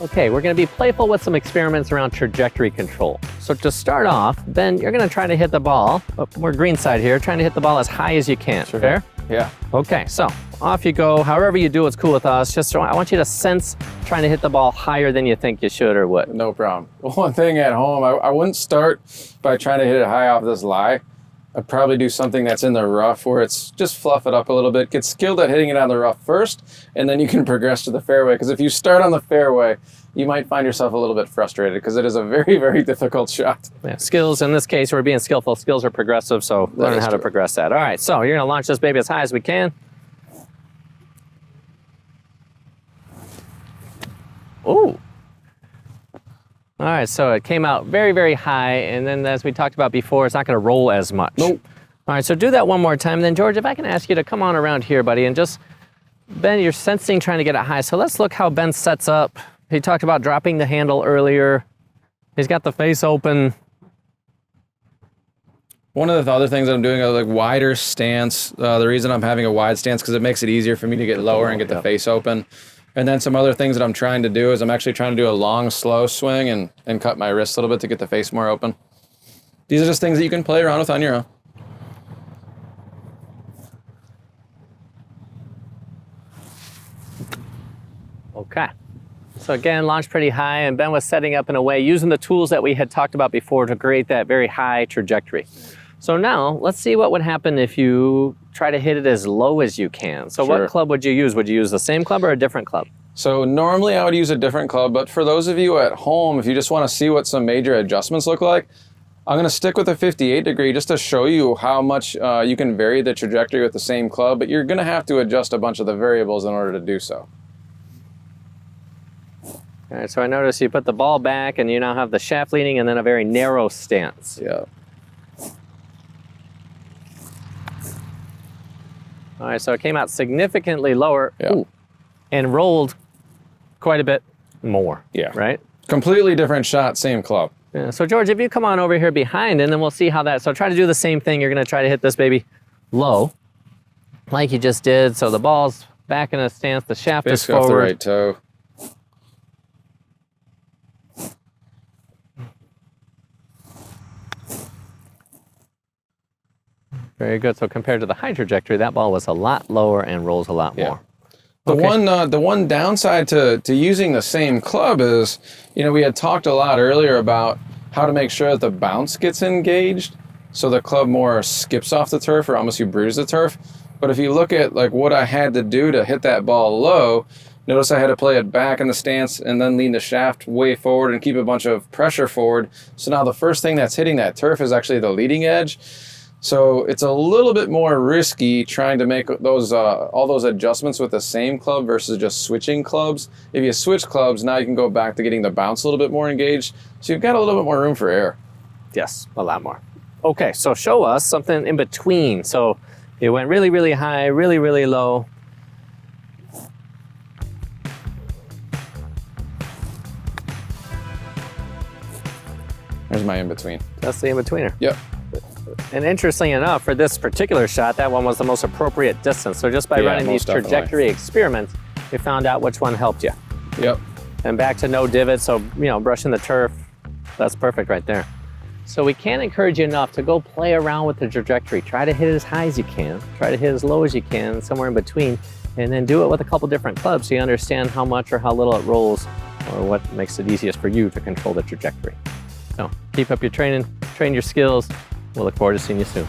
Okay, we're gonna be playful with some experiments around trajectory control. So to start off, Ben, you're gonna try to hit the ball, we're green side here, trying to hit the ball as high as you can, Sure. fair? Yeah. Okay, so off you go. However you do, it's cool with us. Just I want you to sense trying to hit the ball higher than you think you should or would. No problem. One thing at home, I wouldn't start by trying to hit it high off this lie. I'd probably do something that's in the rough where it's just fluff it up a little bit. Get skilled at hitting it on the rough first, and then you can progress to the fairway. Because if you start on the fairway, you might find yourself a little bit frustrated because it is a very, very difficult shot. Yeah, skills, in this case, we're being skillful. Skills are progressive, so learn how to progress that. All right, so you're gonna launch this baby as high as we can. Ooh. All right, so it came out very, very high, and then as we talked about before, it's not gonna roll as much. Nope. All right, so do that one more time. Then, George, if I can ask you to come on around here, buddy, and just, Ben, you're sensing trying to get it high. So let's look how Ben sets up. He talked about dropping the handle earlier. He's got the face open. One of the other things I'm doing is like wider stance. The reason I'm having a wide stance because it makes it easier for me to get lower and get the face open. And then some other things that I'm trying to do is I'm actually trying to do a long, slow swing and cut my wrist a little bit to get the face more open. These are just things that you can play around with on your own. Okay. So again, launched pretty high, and Ben was setting up in a way using the tools that we had talked about before to create that very high trajectory. So now, let's see what would happen if you try to hit it as low as you can. So Sure. what club would you use? Would you use the same club or a different club? So normally I would use a different club, but for those of you at home, if you just want to see what some major adjustments look like, I'm going to stick with a 58 degree just to show you how much you can vary the trajectory with the same club, but you're going to have to adjust a bunch of the variables in order to do so. All right, so I noticed you put the ball back and you now have the shaft leaning and then a very narrow stance. Yeah. All right, so it came out significantly lower. Yeah. Ooh, and rolled quite a bit more. Yeah. Right? Completely different shot, same club. Yeah, so George, if you come on over here behind, and then we'll see how that, so try to do the same thing. You're gonna try to hit this baby low, like you just did. So the ball's back in a stance, the shaft is Basically off the forward. right toe. Very good. So compared to the high trajectory, that ball was a lot lower and rolls a lot more. The one downside to using the same club is, we had talked a lot earlier about how to make sure that the bounce gets engaged, so the club more skips off the turf or almost you bruise the turf. But if you look at like what I had to do to hit that ball low, notice I had to play it back in the stance and then lean the shaft way forward and keep a bunch of pressure forward. So now the first thing that's hitting that turf is actually the leading edge. So it's a little bit more risky trying to make those all those adjustments with the same club versus just switching clubs. If you switch clubs, now you can go back to getting the bounce a little bit more engaged. So you've got a little bit more room for error. Yes, a lot more. Okay, so show us something in between. So it went really, really high, really, really low. There's my in-between. That's the in-betweener. Yep. And interestingly enough, for this particular shot, that one was the most appropriate distance. So just by running these trajectory experiments, we found out which one helped you. Yep. And back to no divots, so brushing the turf, that's perfect right there. So we can't encourage you enough to go play around with the trajectory. Try to hit it as high as you can, try to hit as low as you can, somewhere in between, and then do it with a couple different clubs so you understand how much or how little it rolls or what makes it easiest for you to control the trajectory. So keep up your training, train your skills. We'll look forward to seeing you soon.